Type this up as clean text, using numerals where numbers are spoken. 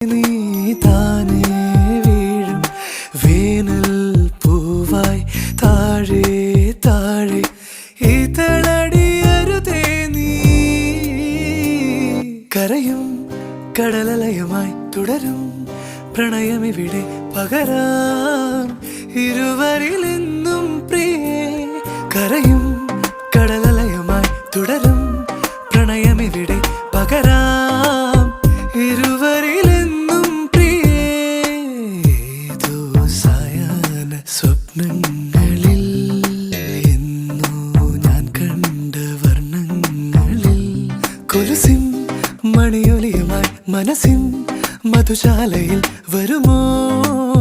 നീ താനേ വീഴും വേനൽ പൂവായി താഴെ താഴെ ഇതളടിയരുതേ നീ. കരയും കടലലയമായി തുടരും പ്രണയമിവിടെ പകരാം ഇരുവരിലെന്നും പ്രിയേ. കരയും കടലലയമായി തുടരും പ്രണയമിവിടെ പകരാം ഇരുവരിലെന്നും പ്രിയേ. ഏതോ സായാഹ്ന സ്വപ്നങ്ങളിൽ എന്നോ ഞാൻ കണ്ട വർണ്ണങ്ങളിൽ കൊലുസിൻ മണിയൊലിയുമായി മനസ്സിൻ മധുശാലയിൽ വരുമോ?